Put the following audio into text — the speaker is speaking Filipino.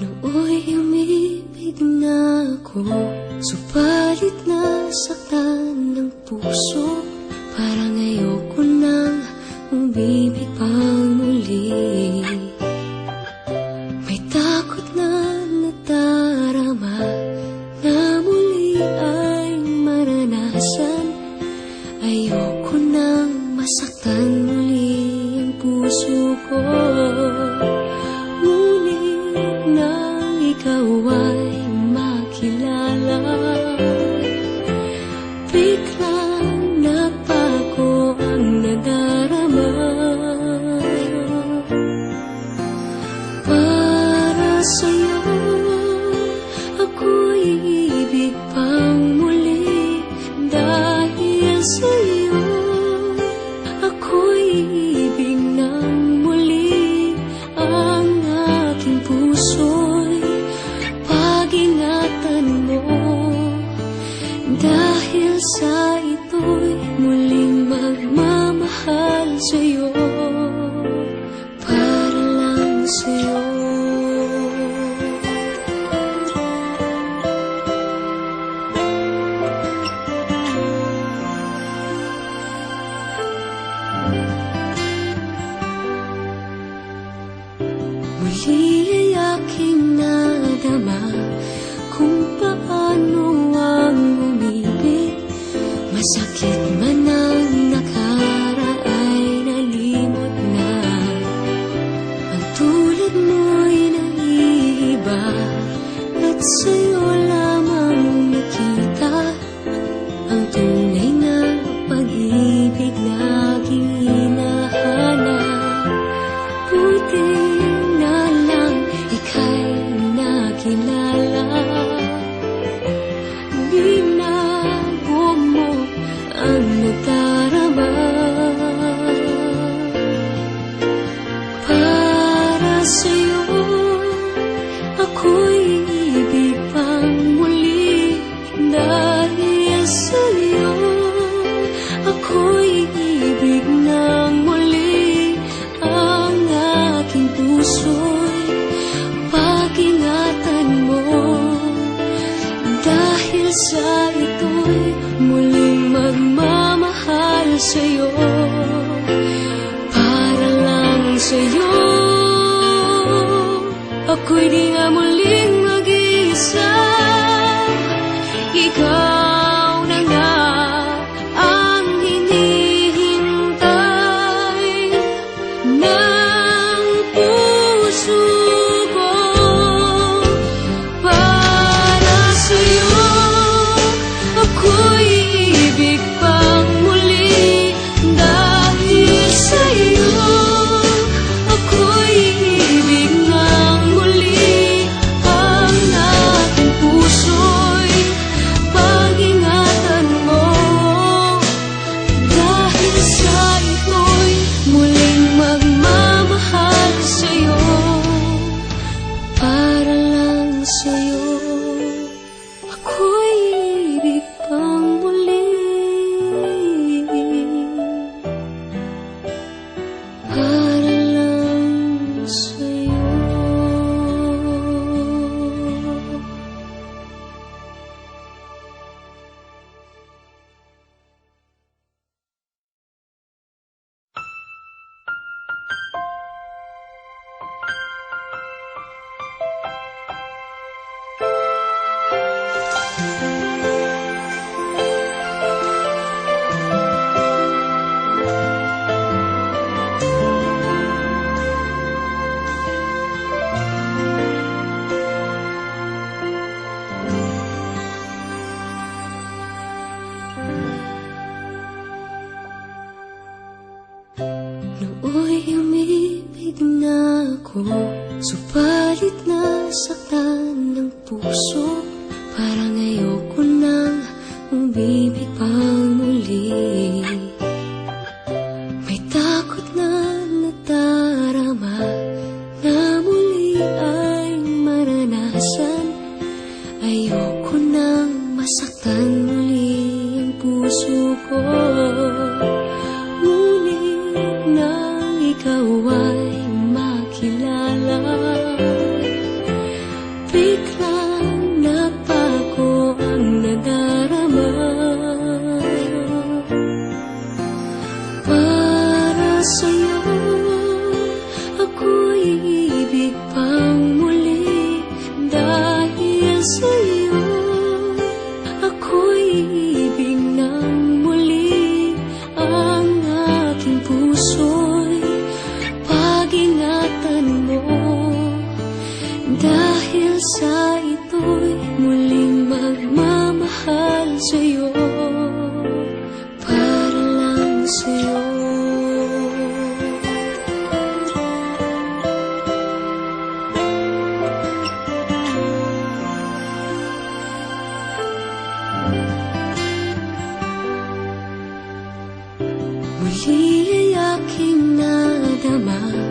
Nooy umibig na ako, subalit nasaktan ng puso. Parang ayoko nang umibig pang muli. May takot na nadarama na muli ay maranasan. Ayoko nang masaktan muli ang puso ko. Ikaw ay makilala, biglang nagbago ang nadarama. Para sa'yo, ako'y ibig pang muli. Dahil sa'yo, ako'y ibig ng muli. Ang aking puso'y ingatan mo, dahil sa ito'y muling magmamahal sa'yo, para lang sa'yo. Muli ay aking nadama kung paano ang umibig. Masakit man ang nakaraay, nalimot na. Ang tulad mo'y naiiba, at sa'yo lamang nakita ang tunay na pag-ibig laging hinahanap. Buti na lang ika'y nakilala. Binago mo ang nadarama. Para sa'yo, ako'y ibig pang muli. Dahil sa'yo, ako'y ibig ng muli. Ang aking puso'y pag-ingatan mo, dahil sa ito'y muling magmamahal sa'yo, para lang sa'yo. Ako'y di nga muling mag-iisa. Ikaw na nga ang hinihintay ng puso ko. Para sa'yo, ako'y ibig pang muli. Dahil sa'yo, ako'y ibig ng muli. Ang aking puso'y pag-ingatan mo, dahil sa ito'y muling magmamahal sa'yo, para lang sa'yo. Ako'y ibig pang muli, para lang sa'yo. Nooy umibig na ako, subalit nasaktan ng puso. Parang ayoko nang umibig pang muli. May takot na nadarama na muli ay maranasan. Ayoko nang masaktan muli ang puso ko. Nang ikaw ay makilala, Dahil sa ito'y muling magmamahal sa'yo, para lang sa'yo. Muli ay aking nadama